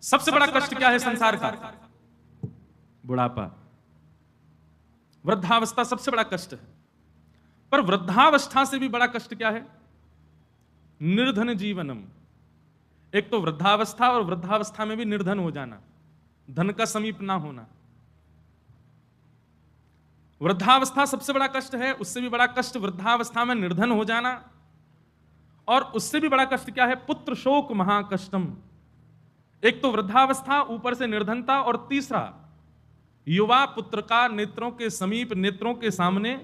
सबसे बड़ा कष्ट क्या है संसार का? बुढ़ापा, वृद्धावस्था सबसे बड़ा कष्ट है। पर वृद्धावस्था से भी बड़ा कष्ट क्या है? निर्धन जीवनम। एक तो वृद्धावस्था, और वृद्धावस्था में भी निर्धन हो जाना, धन का समीप ना होना। वृद्धावस्था सबसे बड़ा कष्ट है, उससे भी बड़ा कष्ट वृद्धावस्था में निर्धन हो जाना, और उससे भी बड़ा कष्ट क्या है? पुत्र शोक महाकष्टम। एक तो वृद्धावस्था, ऊपर से निर्धनता, और तीसरा युवा पुत्र का नेत्रों के समीप, नेत्रों के सामने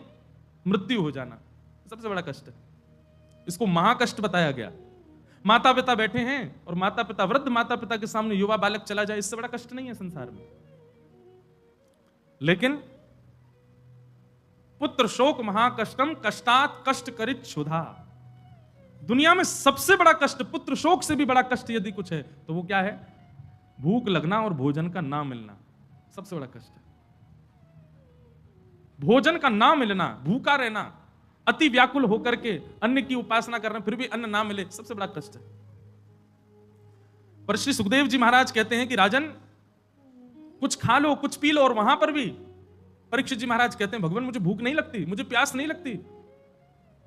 मृत्यु हो जाना, सबसे बड़ा कष्ट है। इसको महाकष्ट बताया गया। माता पिता बैठे हैं और माता पिता, वृद्ध माता पिता के सामने युवा बालक चला जाए, इससे बड़ा कष्ट नहीं है संसार में। लेकिन पुत्र शोक महाकष्टम कष्टात कष्ट करित क्षुधा। दुनिया में सबसे बड़ा कष्ट, पुत्र शोक से भी बड़ा कष्ट यदि कुछ है तो वो क्या है? भूख लगना और भोजन का ना मिलना, सबसे बड़ा कष्ट है। भोजन का ना मिलना, भूखा रहना, अति व्याकुल होकर के अन्न की उपासना करना, फिर भी अन्न ना मिले, सबसे बड़ा कष्ट है। पर श्री सुखदेव जी महाराज कहते हैं कि राजन, कुछ खा लो, कुछ पी लो, और वहां पर भी परीक्षित जी महाराज कहते हैं, भगवान मुझे भूख नहीं लगती, मुझे प्यास नहीं लगती,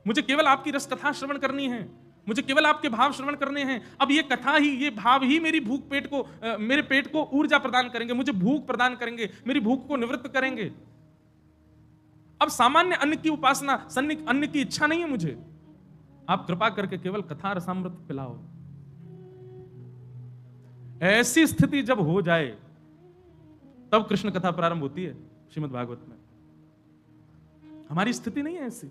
मुझे केवल आपकी रस कथा श्रवण करनी है, मुझे केवल आपके भाव श्रवण करने हैं। अब ये कथा ही, ये भाव ही मेरी भूख पेट को, मेरे पेट को ऊर्जा प्रदान करेंगे, मुझे भूख प्रदान करेंगे, मेरी भूख को निवृत्त करेंगे। अब सामान्य अन्न की उपासना, अन्न की इच्छा नहीं है मुझे, आप कृपा करके केवल कथा रसामृत पिलाओ। ऐसी स्थिति जब हो जाए तब कृष्ण कथा प्रारंभ होती है श्रीमद् भागवत में। हमारी स्थिति नहीं है ऐसी।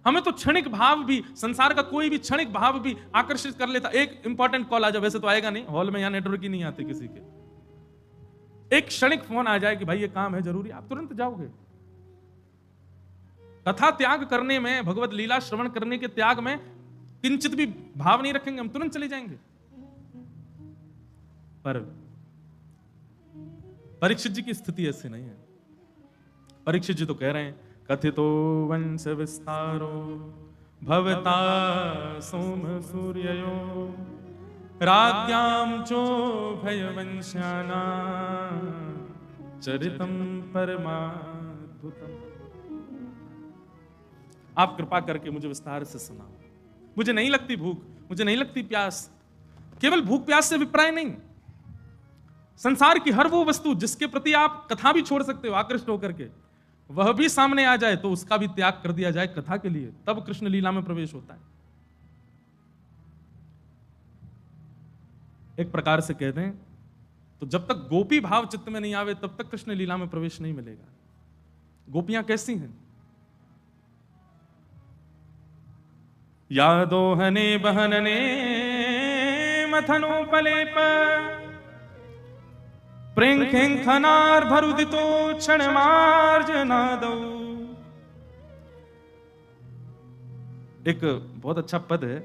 हमें तो क्षणिक भाव भी, संसार का कोई भी क्षणिक भाव भी आकर्षित कर लेता। एक इंपॉर्टेंट कॉल आ जाए, वैसे तो आएगा नहीं, हॉल में यहां नेटवर्क ही नहीं आते किसी के। एक क्षणिक फोन आ जाए कि भाई ये काम है जरूरी, आप तुरंत जाओगे। कथा त्याग करने में, भगवत लीला श्रवण करने के त्याग में किंचित भी भाव नहीं रखेंगे, हम तुरंत चले जाएंगे। पर परीक्षित जी की स्थिति ऐसी नहीं है। परीक्षित जी तो कह रहे हैं, कथितो वंश विस्तारो भवता सोम सूर्ययो राज्ञां चो भयवंश्याना चरितम परमाद्भुतम। आप कृपा करके मुझे विस्तार से सुनाओ। मुझे नहीं लगती भूख, मुझे नहीं लगती प्यास। केवल भूख प्यास से अभिप्राय नहीं, संसार की हर वो वस्तु जिसके प्रति आप कथा भी छोड़ सकते हो आकृष्ट होकर के, वह भी सामने आ जाए तो उसका भी त्याग कर दिया जाए कथा के लिए, तब कृष्ण लीला में प्रवेश होता है। एक प्रकार से कह दें तो जब तक गोपी भाव चित्त में नहीं आवे तब तक कृष्ण लीला में प्रवेश नहीं मिलेगा। गोपियां कैसी हैं? यादोहने बहनने मथनोपलेप प्रेंखनार भरुदितो क्षण मार्जनादौ। एक बहुत अच्छा पद है,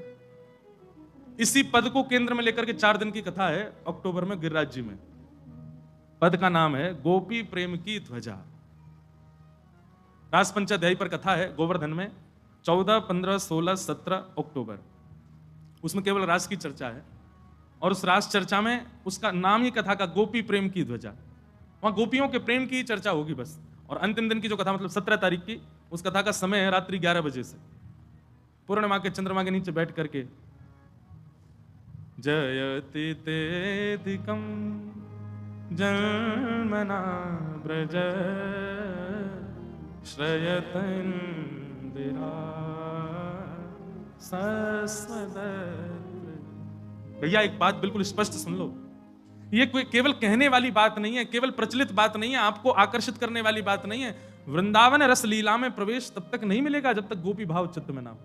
इसी पद को केंद्र में लेकर के 4 दिन की कथा है अक्टूबर में गिरिराज जी में। पद का नाम है गोपी प्रेम की ध्वजा। रास पंचाध्यायी पर कथा है गोवर्धन में, 14, 15, 16, 17 अक्टूबर। उसमें केवल रास की चर्चा है, और उस रास चर्चा में उसका नाम ही कथा का गोपी प्रेम की ध्वजा। वहां गोपियों के प्रेम की चर्चा होगी बस। और अंतिम दिन की जो कथा, मतलब 17 तारीख की, उस कथा का समय है रात्रि 11 बजे से, पूर्णिमा के चंद्रमा के नीचे बैठ करके। जयति तेधिकम जन्मना ब्रज श्रयतन्दिरा सस्वदत्। भैया एक बात बिल्कुल स्पष्ट सुन लो, ये कोई केवल कहने वाली बात नहीं है, केवल प्रचलित बात नहीं है, आपको आकर्षित करने वाली बात नहीं है। वृंदावन रस लीला में प्रवेश तब तक नहीं मिलेगा जब तक गोपी भाव चित्त में ना हो।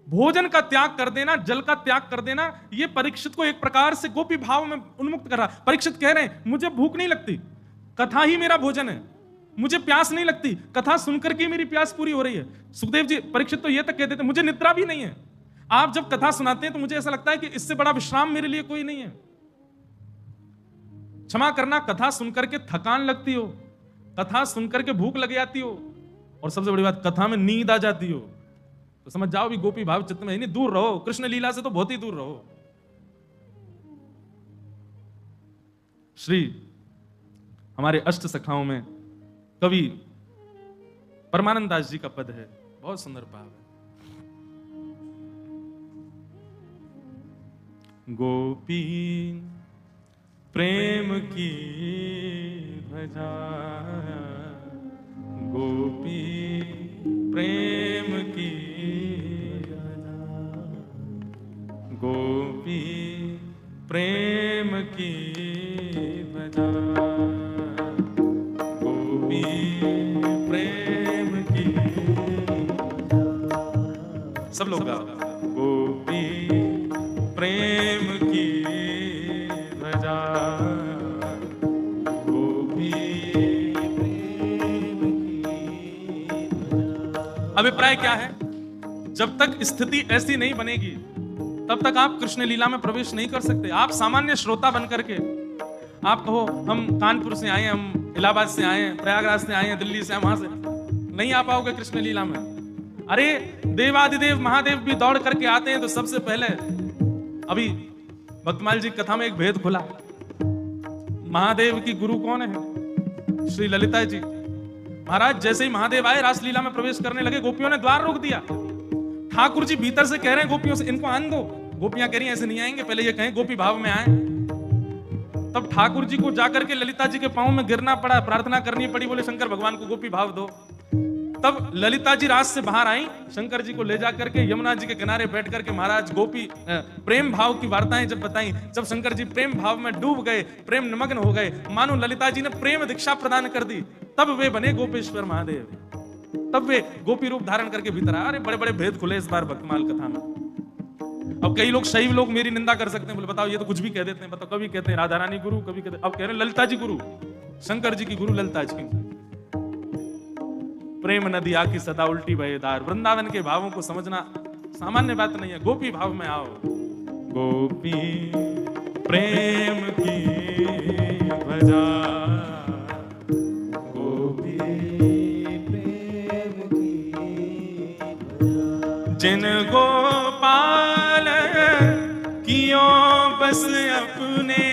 भोजन का त्याग कर देना, जल का त्याग कर देना, ये परीक्षित को एक प्रकार से गोपी भाव में उन्मुक्त कर रहा। परीक्षित कह रहे हैं मुझे भूख नहीं लगती, कथा ही मेरा भोजन है, मुझे प्यास नहीं लगती, कथा सुनकर के मेरी प्यास पूरी हो रही है। सुखदेव जी, परीक्षित तो ये तक कह देते मुझे निद्रा भी नहीं है। आप जब कथा सुनाते हैं तो मुझे ऐसा लगता है कि इससे बड़ा विश्राम मेरे लिए कोई नहीं है। क्षमा करना, कथा सुनकर के थकान लगती हो, कथा सुनकर के भूख लग जाती हो, और सबसे बड़ी बात कथा में नींद आ जाती हो, तो समझ जाओ भी गोपी भाव चित्त में ही नहीं, दूर रहो कृष्ण लीला से, तो बहुत ही दूर रहो। श्री हमारे अष्ट सखाओं में कवि परमानंद दास जी का पद है, बहुत सुंदर भाव है। गोपी प्रेम की भजा, गोपी प्रेम की भजा, गोपी प्रेम की भजा, गोपी प्रेम की, सब लोग गाओ। गोपी प्रेम की भजा, गोपी प्रेम की भजा। अभिप्राय क्या है? जब तक स्थिति ऐसी नहीं बनेगी तब तक आप कृष्ण लीला में प्रवेश नहीं कर सकते। आप सामान्य श्रोता बन करके आप कहो हम कानपुर से आए हैं, हम इलाहाबाद से आए हैं, प्रयागराज से आए हैं, दिल्ली से, वहां से, नहीं आ पाओगे कृष्ण लीला में। अरे देवादिदेव महादेव भी दौड़ करके आते हैं तो सबसे पहले, अभी भक्तमाल जी कथा में एक भेद खुला, महादेव की गुरु कौन है? श्री ललिता जी महाराज। जैसे ही महादेव आए रासलीला में प्रवेश करने लगे, गोपियों ने द्वार रोक दिया। ठाकुर जी भीतर से कह रहे हैं गोपियों से, इनको आन दो। गोपियां कह रही हैं ऐसे नहीं आएंगे, पहले ये कहें गोपी भाव में आए। तब ठाकुर जी को जाकर के ललिता जी के पांव में गिरना पड़ा, प्रार्थना करनी पड़ी, बोले शंकर भगवान को गोपी भाव दो। तब ललिता जी रास से बाहर आई, शंकर जी को ले जाकर के यमुना जी के किनारे बैठ करके महाराज गोपी प्रेम भाव की वार्ताएं जब बताई, जब शंकर जी प्रेम भाव में डूब गए, प्रेम निमग्न हो गए, मानो ललिता जी ने प्रेम दीक्षा प्रदान कर दी, तब वे बने गोपेश्वर महादेव। तब वे गोपी रूप धारण करके भीतर आए। अरे बड़े बड़े भेद खुले इस बार भक्तमाल कथा में। अब कई लोग, शैव लोग मेरी निंदा कर सकते हैं, बोले बताओ ये तो कुछ भी कह देते हैं। बताओ, कभी कहते हैं राधा रानी गुरु, कभी कहते हैं, अब कह रहे हैं ललिता जी गुरु, शंकर जी की गुरु ललिता जी। प्रेम नदी आकी सदा उल्टी बहेदार। वृंदावन के भावों को समझना सामान्य बात नहीं है। गोपी भाव में आओ। गोपी प्रेम की भजा, गोपी प्रेम की भजा, जिन गोपाल कियो बस अपने,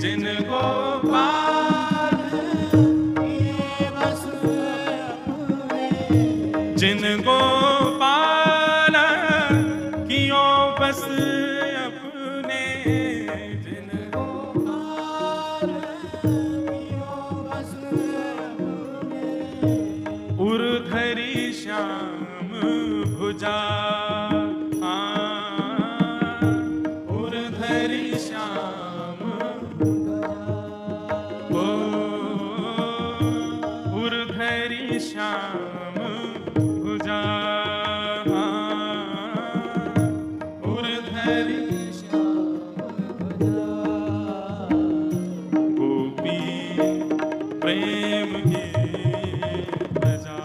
जिन गोपाल जिन गोपाल कियो बस अपने, जिन गोपाल कियो बस अपने, उर्धरी श्याम भुजा, उर्धरी श्याम भुजा, उर्धरी श्याम भुजा, उर्धरी श्याम भुजा, गोपी प्रेम की भजा,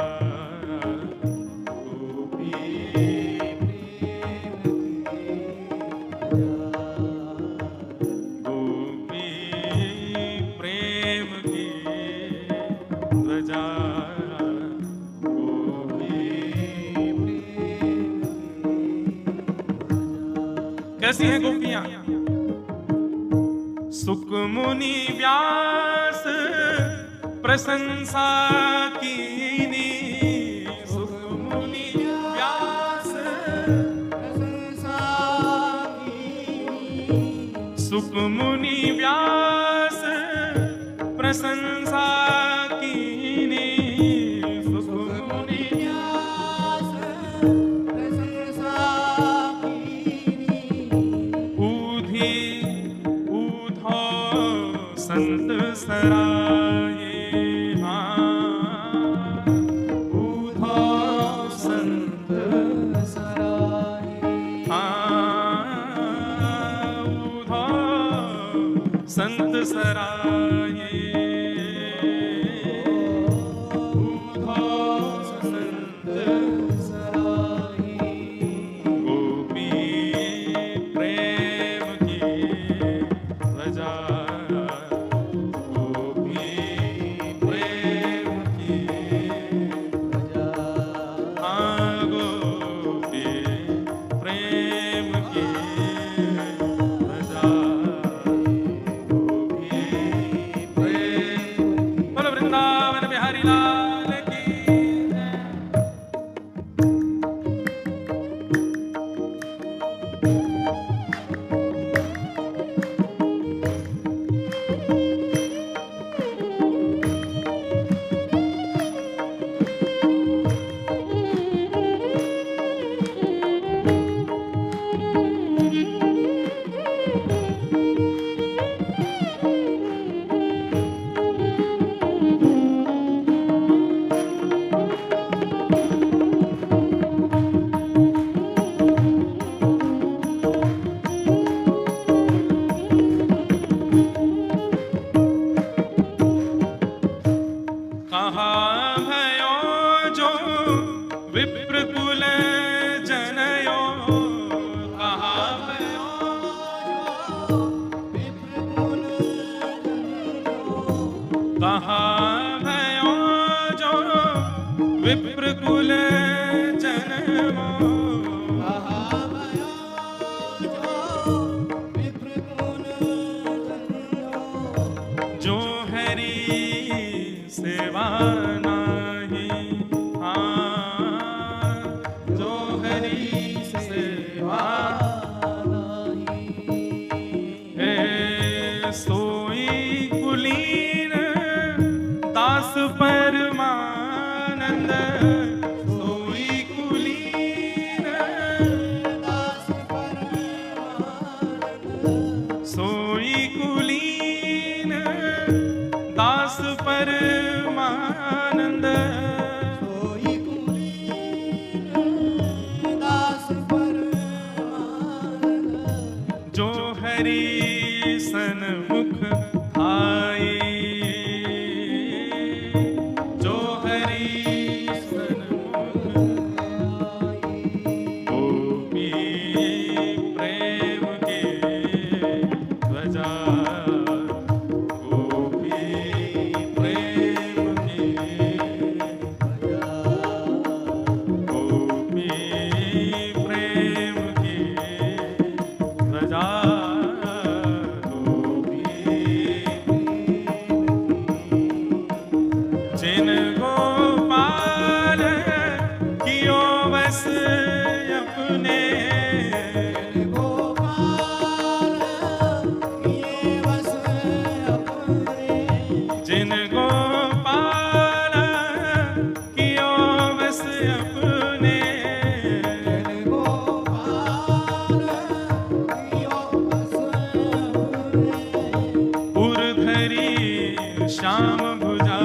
गोपी प्रेम की भजा, गोपी प्रेम की भजा। कैसी हैं गोपियां? सुक मुनि व्यास प्रशंसा कीनी, सुक मुनि व्यास प्रशंसा कीनी, सुक मुनि व्यास प्रशंसा कीनी, सुक मुनि व्यास प्रशंसा संत सराये, ऊधो संत सराये, ऊधो संत सराये, ऊधो संत सराये, गोपी प्रेम की भजा, गोपी जो हरि सेवा हे सोई कुलीन दास परमानंद सोई कुलीन दास परमानंद सोई कुलीन दास परमानंद सोई कुलीन दास परमानंद जो हरि सन्मुख आए जो हरि सन्मुख आए गोपी प्रेम के ध्वजा गोपी प्रेम के ध्वजा गोपी प्रेम के ध्वजा जिन गोपाल कियो बस अपने जिन गोपाल कियो बस अपने उर्धरी श्याम भुजा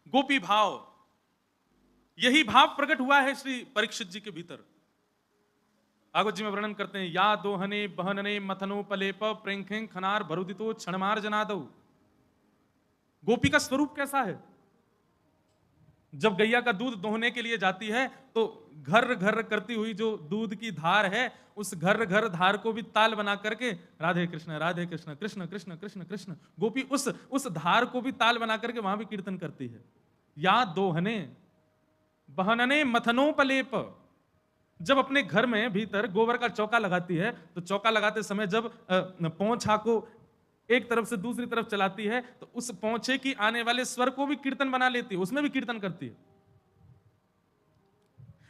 गोपी भाव, यही भाव प्रकट हुआ है श्री परीक्षित जी के भीतर। भागवत जी में वर्णन करते हैं, या दोहने बहनने मथनो पलेप प्रेंखें खनार भरुदितो क्षणमार जनादौ। गोपी का स्वरूप कैसा है? जब गैया का दूध दोहने के लिए जाती है तो घर घर करती हुई जो दूध की धार है, उस घर घर धार को भी ताल बना करके राधे कृष्ण कृष्ण कृष्ण कृष्ण कृष्ण, गोपी उस धार को भी ताल बना करके वहां भी कीर्तन करती है। या दोहने बहनने मथनोपलेप, जब अपने घर में भीतर गोबर का चौका लगाती है तो चौका लगाते समय जब पोंछा को एक तरफ से दूसरी तरफ चलाती है तो उस पोंछे की आने वाले स्वर को भी कीर्तन बना लेती है, उसमें भी कीर्तन करती है।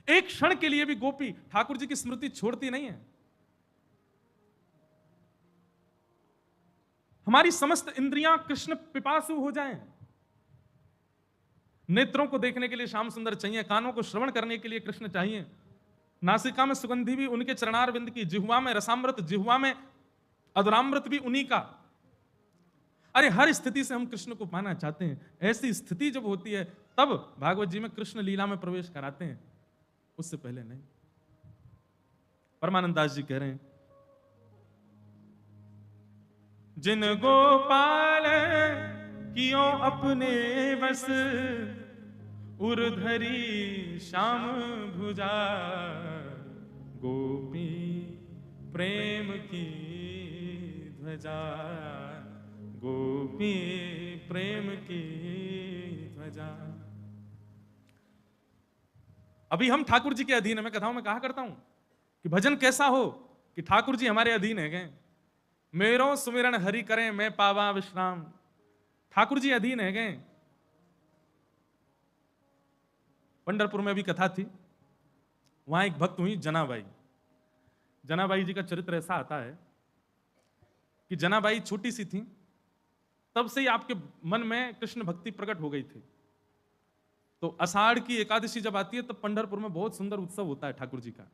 एक क्षण के लिए भी गोपी ठाकुर जी की स्मृति छोड़ती नहीं है। हमारी समस्त इंद्रियां कृष्ण पिपासु हो जाएं। नेत्रों को देखने के लिए श्याम सुंदर चाहिए, कानों को श्रवण करने के लिए कृष्ण चाहिए, नासिका में सुगंधी भी उनके चरणारविंद की, जिह्वा में रसामृत, जिह्वा में अधुरामृत भी उन्हीं का। अरे हर स्थिति से हम कृष्ण को पाना चाहते हैं। ऐसी स्थिति जब होती है तब भागवत जी में कृष्ण लीला में प्रवेश कराते हैं, उससे पहले नहीं। परमानंद दास जी कह रहे हैं, जिन गोपाल कियो अपने बस उर्धरी श्याम भुजा, गोपी प्रेम की ध्वजा, गोपी प्रेम की ध्वजा। अभी हम ठाकुर जी के अधीन है। मैं कथाओं में कहा करता हूं कि भजन कैसा हो कि ठाकुर जी हमारे अधीन है गए, मेरो सुमिरन हरि करें मैं पावा विश्राम। ठाकुर जी अधीन है गए। पंढरपुर में भी कथा थी, वहां एक भक्त हुई जनाबाई। जनाबाई जी का चरित्र ऐसा आता है कि जनाबाई छोटी सी थी, तब से ही आपके मन में कृष्ण भक्ति प्रकट हो गई थी। तो आषाढ़ की एकादशी जब आती है तब पंढरपुर में बहुत सुंदर उत्सव होता है ठाकुर जी का।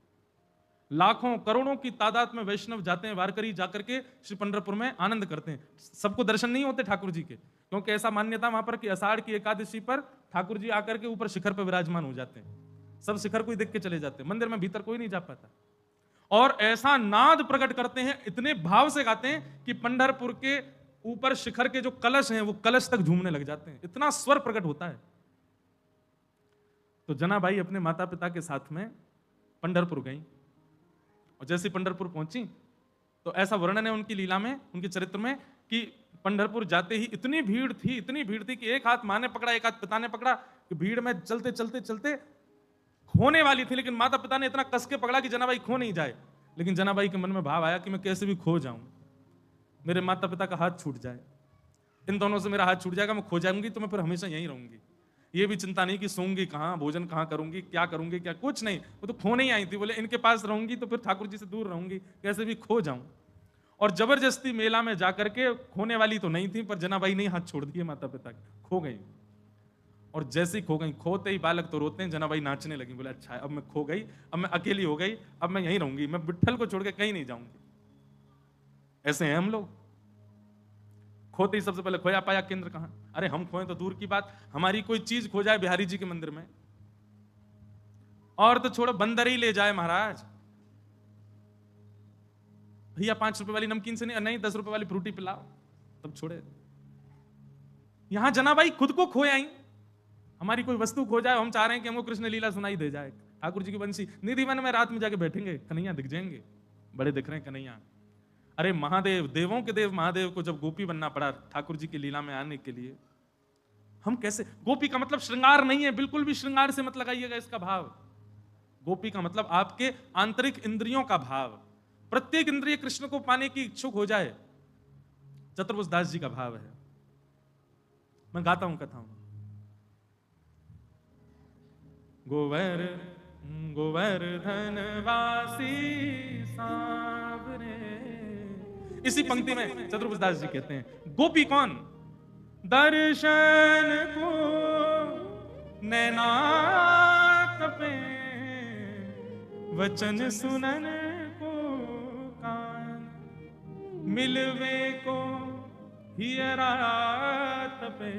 लाखों करोड़ों की तादाद में वैष्णव जाते हैं, वारकरी जाकर के श्री पंढरपुर में आनंद करते हैं। सबको दर्शन नहीं होते ठाकुर जी के, क्योंकि ऐसा मान्यता वहां पर कि आषाढ़ की एकादशी पर ठाकुर जी आकर के ऊपर शिखर पर विराजमान हो जाते हैं। सब शिखर को ही देख के चले जाते हैं, मंदिर में भीतर कोई नहीं जा पाता। और ऐसा नाद प्रकट करते हैं, इतने भाव से गाते हैं कि पंढरपुर के ऊपर शिखर के जो कलश हैं वो कलश तक झूमने लग जाते हैं, इतना स्वर प्रकट होता है। तो जनाबाई अपने माता पिता के साथ में पंढरपुर गई, और जैसे पंढरपुर पहुंची तो ऐसा वर्णन है उनकी लीला में, उनके चरित्र में, कि पंढरपुर जाते ही इतनी भीड़ थी कि एक हाथ माँ ने पकड़ा, एक हाथ पिता ने पकड़ा, कि भीड़ में चलते चलते चलते खोने वाली थी, लेकिन माता पिता ने इतना कस के पकड़ा कि जनाबाई खो नहीं जाए। लेकिन जनाबाई के मन में भाव आया कि मैं कैसे भी खो जाऊं, मेरे माता पिता का हाथ छूट जाए, इन दोनों से मेरा हाथ छूट जाएगा, मैं खो जाऊंगी तो मैं फिर हमेशा यहीं रहूंगी। ये भी चिंता नहीं कि सोऊंगी कहाँ, भोजन कहाँ करूंगी, क्या करूंगी, क्या, कुछ नहीं, वो तो खोने ही आई थी। बोले इनके पास रहूंगी तो फिर ठाकुर जी से दूर रहूंगी, कैसे भी खो जाऊं। और जबरदस्ती मेला में जाकर के, खोने वाली तो नहीं थी, पर जनाबाई ने हाथ छोड़ दिए माता पिता के, खो गई। और जैसे ही खो गई, खोते ही बालक तो रोते हैं, जनाबाई नाचने लगी। बोले अच्छा अब मैं खो गई, अब मैं अकेली हो गई, अब मैं यहीं रहूंगी, मैं विट्ठल को छोड़ के कहीं नहीं जाऊंगी। ऐसे हैं हम लोग, खोते ही सबसे पहले खोया पाया केंद्र कहां। अरे हम खोए तो दूर की बात, हमारी कोई चीज खो जाए बिहारी जी के मंदिर में, और तो छोड़ो बंदर ही ले जाए महाराज, भैया 5 रुपए वाली नमकीन से नहीं 10 रुपए वाली फ्रूटी पिलाओ, तब छोड़े। यहां जनाबाई खुद को खो आई, हमारी कोई वस्तु खो जाए, हम चाह रहे हैं कि हमको कृष्ण लीला सुनाई दे जाए, ठाकुर जी की बंसी निधि वन में रात में जाके बैठेंगे, कन्हैया दिख जाएंगे, बड़े दिख रहे हैं कन्हैया। अरे महादेव, देवों के देव महादेव को जब गोपी बनना पड़ा ठाकुर जी की लीला में आने के लिए, हम कैसे। गोपी का मतलब श्रृंगार नहीं है, बिल्कुल भी श्रृंगार से मत लगाइएगा इसका भाव। गोपी का मतलब आपके आंतरिक इंद्रियों का भाव, प्रत्येक इंद्रिय कृष्ण को पाने की इच्छुक हो जाए, चतुर्भुज दास जी का भाव है। मैं गाता हूं कथाओं, गोवर्धन वासी सांवरे। इसी पंक्ति में चतुर्भुज दास जी कहते हैं, गोपी कौन? दर्शन को नैना तपे, वचन सुनन को कान, मिलवे को हियरा तपे,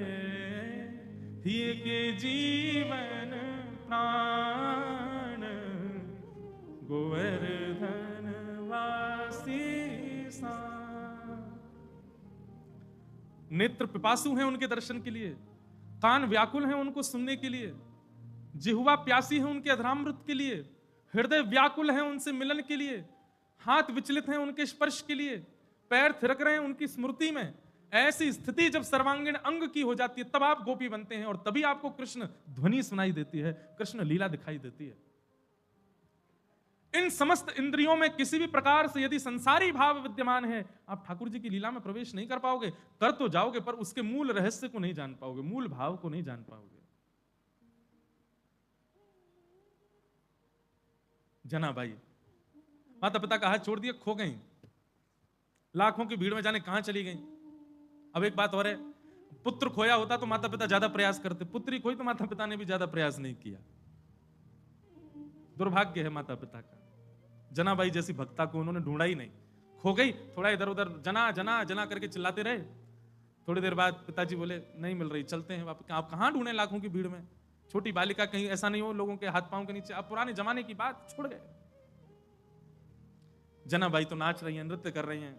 हिय के जीवन प्राण, गोवर्धन वासी सा। नेत्र पिपासु हैं उनके दर्शन के लिए, कान व्याकुल हैं उनको सुनने के लिए, जिह्वा प्यासी है उनके अधरामृत के लिए, हृदय व्याकुल है उनसे मिलन के लिए, हाथ विचलित हैं उनके स्पर्श के लिए, पैर थिरक रहे हैं उनकी स्मृति में। ऐसी स्थिति जब सर्वांगीण अंग की हो जाती है, तब आप गोपी बनते हैं, और तभी आपको कृष्ण ध्वनि सुनाई देती है, कृष्ण लीला दिखाई देती है। इन समस्त इंद्रियों में किसी भी प्रकार से यदि संसारी भाव विद्यमान है, आप ठाकुर जी की लीला में प्रवेश नहीं कर पाओगे। कर तो जाओगे, पर उसके मूल रहस्य को नहीं जान पाओगे, मूल भाव को नहीं जान पाओगे। जनाबाई माता पिता का हाथ छोड़ दिया, खो गई, लाखों की भीड़ में जाने कहां चली गई। अब एक बात और है, पुत्र खोया होता तो माता पिता ज्यादा प्रयास करते, पुत्री खोई तो माता पिता ने भी ज्यादा प्रयास नहीं किया। दुर्भाग्य है माता पिता का। जनाबाई जैसी भक्ता को उन्होंने ढूंढा ही नहीं, खो गई, थोड़ा इधर उधर जना जना जना करके चिल्लाते रहे। थोड़ी देर बाद पिताजी बोले नहीं मिल रही, चलते हैं वापस। आप कहां ढूंढे लाखों की भीड़ में, छोटी बालिका, कहीं ऐसा नहीं हो लोगों के हाथ पांव के नीचे। अब पुराने जमाने की बात छोड़ गए। जनाबाई तो नाच रही हैं, नृत्य कर रही हैं।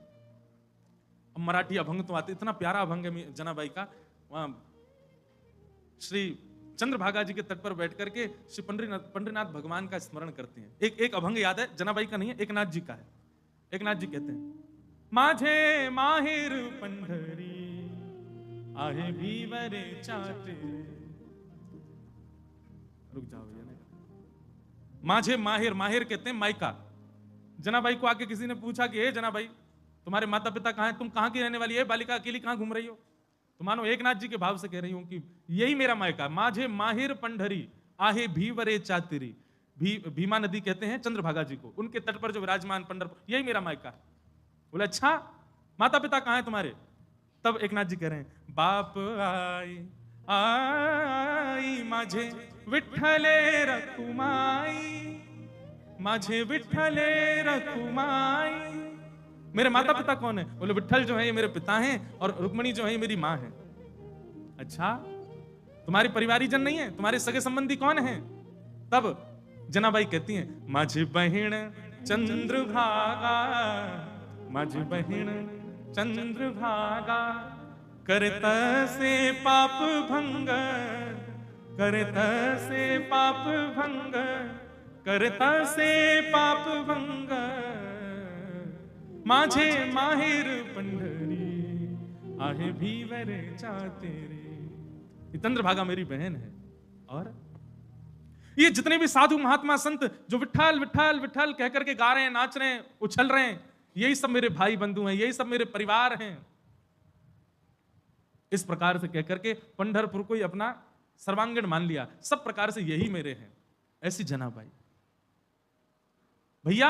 अब मराठी अभंग तो आते, इतना प्यारा अभंग है जनाबाई का। वहां श्री चंद्रभागा जी के तट पर बैठ करके श्री पंडरीनाथ भगवान का स्मरण करते हैं। एक अभंग याद है, जनाबाई का नहीं है, एकनाथ जी का है। एकनाथ जी कहते हैं, माझे माहिर पंढरी आहे भीवरे चाटे। रुक जाओ भैया, माझे माहिर, माहिर कहते हैं माइका। जनाबाई को आके किसी ने पूछा कि हे जनाबाई, तुम्हारे माता पिता कहां हैं, तुम कहां की रहने वाली है, बालिका अकेली कहां घूम रही हो? तो मानो एकनाथ जी के भाव से कह रही हूं कि यही मेरा मायका। माझे माहिर पंढरी आहे भीवरे चातिरी। भीमा नदी कहते हैं चंद्रभागा जी को, उनके तट पर जो विराजमान पंढरपुर, यही मेरा मायका। बोले अच्छा, माता पिता कहां हैं तुम्हारे? तब एकनाथ जी कह रहे हैं, बाप आई आई माझे विठ्ठले रखुमाई, माझे विठ्ठले रखुमाई। मेरे माता पिता कौन है? बोले विठ्ठल जो है ये मेरे पिता हैं, और रुक्मणी जो है ये मेरी माँ है। अच्छा, तुम्हारे परिवारीजन नहीं है, तुम्हारे सगे संबंधी कौन है? तब जनाबाई कहती हैं, माझी बहिण चंद्रभागा, माझी बहिण चंद्रभागा, करत से पाप भंग, करत से पाप भंग, करत से पाप भंग, माझे माहिर पंढरी, आहे भीवर चाते रे। ये चंद्रभागा मेरी बहन है। और ये जितने भी साधु महात्मा संत जो विठ्ठल विठ्ठल विठ्ठल कह करके गा रहे हैं, नाच रहे हैं, उछल रहे हैं, यही सब मेरे भाई बंधु हैं, यही सब मेरे परिवार हैं। इस प्रकार से कह करके पंढरपुर को ही अपना सर्वांगीण मान लिया, सब प्रकार से यही मेरे हैं। ऐसी जनाबाई भैया,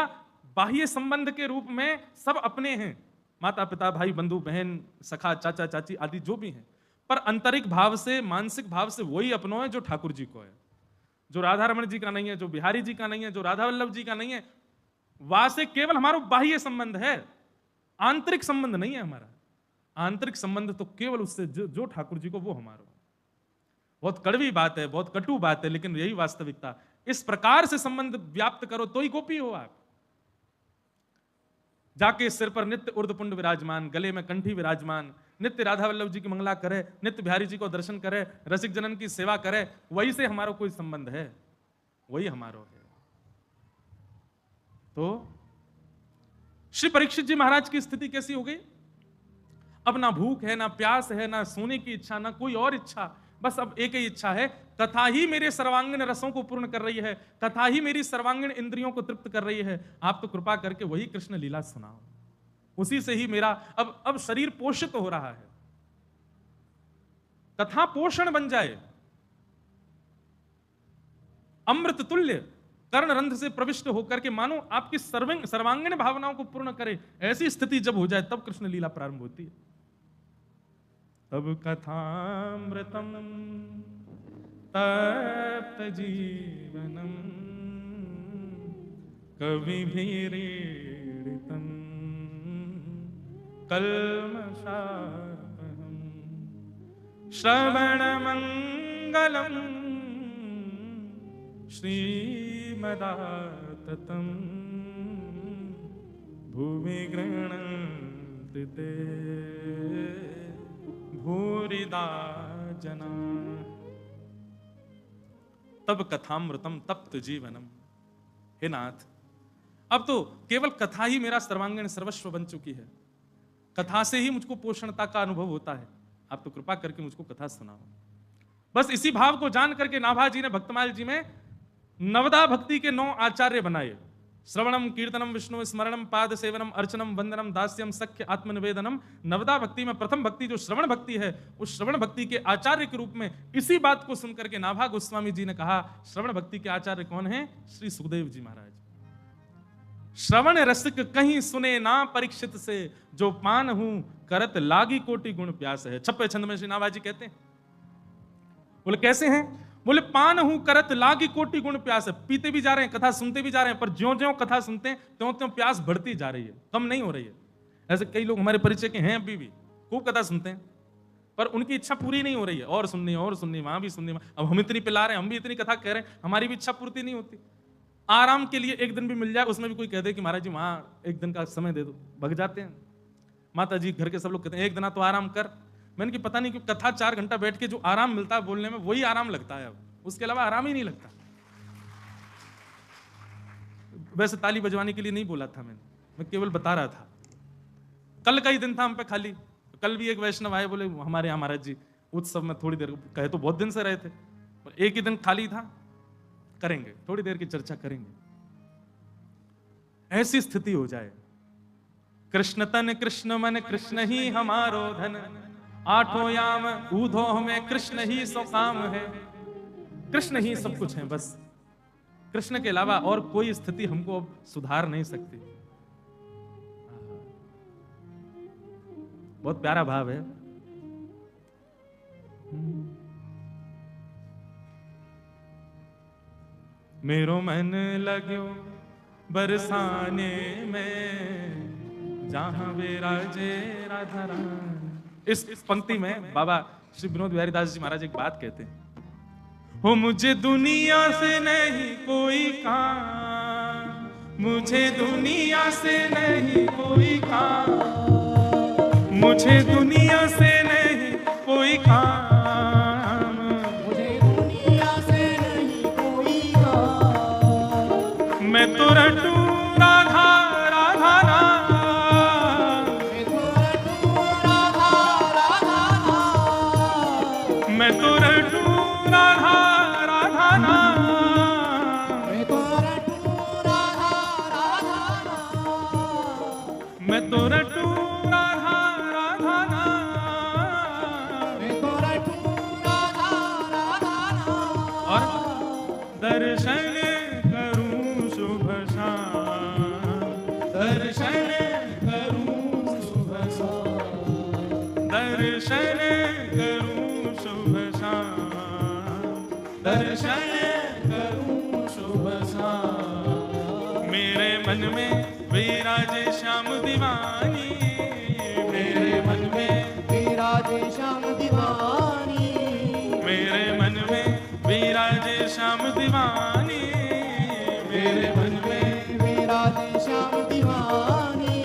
बाह्य संबंध के रूप में सब अपने हैं, माता पिता भाई बंधु बहन सखा चाचा चाची आदि जो भी हैं, पर आंतरिक भाव से मानसिक भाव से वही अपनों है जो ठाकुर जी को है, जो राधा रमण जी का नहीं है, जो बिहारी जी का नहीं है, जो राधा वल्लभ जी का नहीं है। वहां से केवल हमारा बाह्य संबंध है, आंतरिक संबंध नहीं है हमारा। आंतरिक संबंध तो केवल उससे जो ठाकुर जी को, वो हमारा। बहुत कड़वी बात है, बहुत कटु बात है, लेकिन यही वास्तविकता। इस प्रकार से संबंध व्याप्त करो तो ही गोपी हो आप। जाके सिर पर नित्य उर्धपुंड विराजमान, गले में कंठी विराजमान, नित्य राधा वल्लभ जी की मंगला करे, नित्य बिहारी जी को दर्शन करे, रसिक जनन की सेवा करे, वही से हमारा कोई संबंध है, वही हमारा है। तो श्री परीक्षित जी महाराज की स्थिति कैसी हो गई? अब ना भूख है, ना प्यास है, ना सोने की इच्छा, ना कोई और इच्छा, बस अब एक ही इच्छा है, कथा ही मेरे सर्वांगीण रसों को पूर्ण कर रही है, कथा ही मेरी सर्वांगीण इंद्रियों को तृप्त कर रही है। आप तो कृपा करके वही कृष्ण लीला सुनाओ, उसी से ही मेरा अब शरीर पोषित हो रहा है, कथा पोषण बन जाए, अमृत तुल्य कर्ण रंध्र से प्रविष्ट होकर के मानो आपकी सर्वांगीण भावनाओं को पूर्ण करे। ऐसी स्थिति जब हो जाए तब कृष्ण लीला प्रारंभ होती है। तब कथामृतम तप्त जीवनम कविभिरीडितम कल्मषापहम श्रवणमंगलम श्रीमदाततं भुवि गृह्णन्ति ते भूरिदा जना। तब कथामृतम तप्त जीवनम। हे नाथ, अब तो केवल कथा ही मेरा सर्वांगीण सर्वस्व बन चुकी है, कथा से ही मुझको पोषणता का अनुभव होता है। आप तो कृपा करके मुझको कथा सुनाओ। बस इसी भाव को जान करके नाभा जी ने भक्तमाल जी में नवदा भक्ति के 9 आचार्य बनाए। श्रवणम कीर्तनम विष्णु स्मरणम पाद सेवनम अर्चनम वंदनम दास्यम सख्य आत्मनिवेदनम। नवदा भक्ति में प्रथम भक्ति जो श्रवण भक्ति है, उस श्रवण भक्ति के आचार्य के रूप में इसी बात को सुनकर के नाभा गोस्वामी जी ने कहा, श्रवण भक्ति के आचार्य कौन है? श्री सुखदेव जी महाराज। श्रवण रसिक कहीं सुने ना परीक्षित से, जो पान हूं करत लागी कोटि गुण प्यास है। 6वें छंद में श्री नाभा जी कहते हैं, बोले कैसे हैं? बोले पान हूं करत लागी कोटि गुण प्यास है। पीते भी जा रहे हैं, कथा सुनते भी जा रहे हैं, पर ज्यों ज्यों कथा सुनते हैं त्यों त्यों प्यास बढ़ती जा रही है, कम नहीं हो रही है। ऐसे कई लोग हमारे परिचय के हैं, अभी भी खूब कथा सुनते हैं, पर उनकी इच्छा पूरी नहीं हो रही है, और सुननी वहां भी सुननी। अब हम इतनी पिला रहे हैं, हम भी इतनी कथा कह रहे हैं, हमारी भी इच्छा पूर्ति नहीं होती। आराम के लिए एक दिन भी मिल जाए, उसमें भी कोई कह दे कि महाराज जी वहां एक दिन का समय दे दो, भग जाते हैं। माता जी घर के सब लोग कहते हैं एक दिन तो आराम कर। मैंने कि पता नहीं क्यों कथा 4 घंटा बैठ के जो आराम मिलता है बोलने में, वही आराम लगता है, अब उसके अलावा आराम ही नहीं लगता। वैसे ताली बजवाने के लिए नहीं बोला था मैं केवल बता रहा था। कल का ही दिन था हम पे खाली। कल भी एक वैष्णव आए, बोले हमारे यहाँ महाराज जी उत्सव में थोड़ी देर, कहे तो बहुत दिन से रहे थे, पर एक ही दिन खाली था, करेंगे थोड़ी देर की चर्चा करेंगे। ऐसी स्थिति हो जाए। कृष्ण तन कृष्ण मन कृष्ण ही हमारो धन, 8 याम ऊधो हमें कृष्ण ही सो काम है। कृष्ण ही सब कुछ है, बस कृष्ण के अलावा और कोई स्थिति हमको अब सुधार नहीं सकती। बहुत प्यारा भाव है। मेरो मन लग्यो बरसाने में, जहां विराजे राधा रानी। इस पंक्ति में बाबा श्री विनोद बिहारी दास जी महाराज एक बात कहते हैं, हो मुझे दुनिया से नहीं कोई काम, मुझे दुनिया से नहीं कोई काम, मुझे दुनिया से नहीं कोई काम, मुझे दुनिया से नहीं कोई काम। मैं तो रटू राधा राधा नाम, मैं तो रटूं राधा राधा नाम। मैं तो रटू राधा राधा नाम, मैं तो रटूं राधा राधा नाम। मैं तो रटू राधा राधा नाम, मैं तो रटूं राधा राधा नाम। और दर्शन करूं शुभ शाम, दर्शन करूं शुभ शाम, दर्शन करूं शुभ शाम, दर्शन करूं शुभ शाम। मेरे मन में विराजे श्याम दीवानी, मेरे मन में विराजे श्याम दीवानी। मेरे मन में विराजे श्याम दीवानी, मेरे मन में विराजे श्याम दीवानी।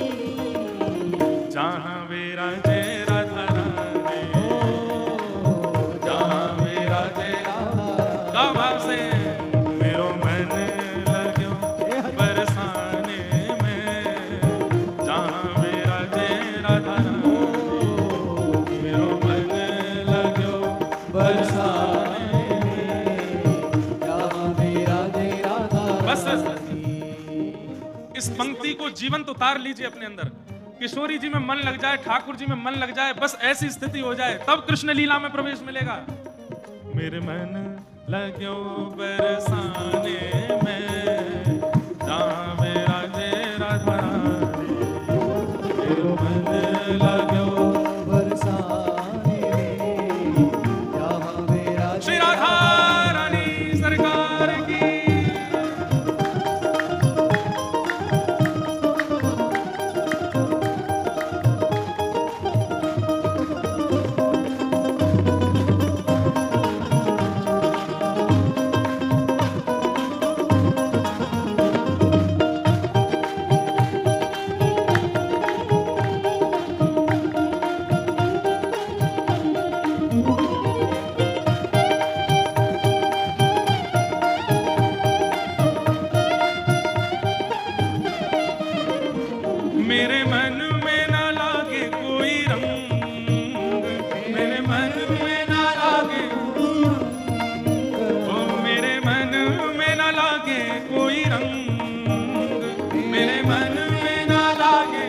जहाँ विराजे राधा रानी, जहाँ विराजे कहाँ से मेरो मन लग्यो बरसाने में, जहाँ विराजे राधा रानी, मेरो मन लग्यो बरसाने में। जहाँ विराजे राधा बस रानी। इस पंक्ति को जीवंत उतार लीजिए अपने अंदर। किशोरी जी में मन लग जाए, ठाकुर जी में मन लग जाए, बस ऐसी स्थिति हो जाए, तब कृष्ण लीला में प्रवेश मिलेगा। मेरे मन लग्यो बरसाने में, जहाँ विराजे राधा रानी, मेरे मन लग्यो। बरसाने में। जहाँ विराजे श्री राधा रानी सरकार की। मेरे मन में ना लागे कोई रंग, मेरे मन में ना लागे, ओ मेरे मन में ना लागे कोई रंग, मेरे मन में ना लागे।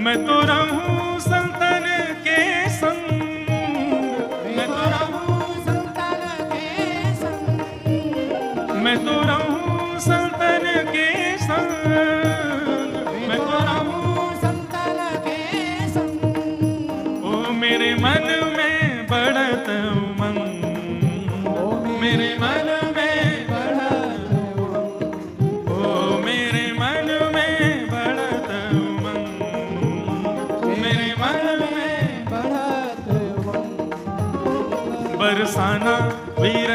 मैं तो रहूं संतन के संग, मैं तो रहूं संतन के संग। मैं तो रहूं संतन के संग, मैं तो रहूं। संतन के संग। ओ मेरे मन में बढ़त उमंग, मेरे मन में बढ़त उमंग, ओ मेरे मन में बढ़त उमंग, मेरे मन में बढ़त उमंग। बरसाना वीर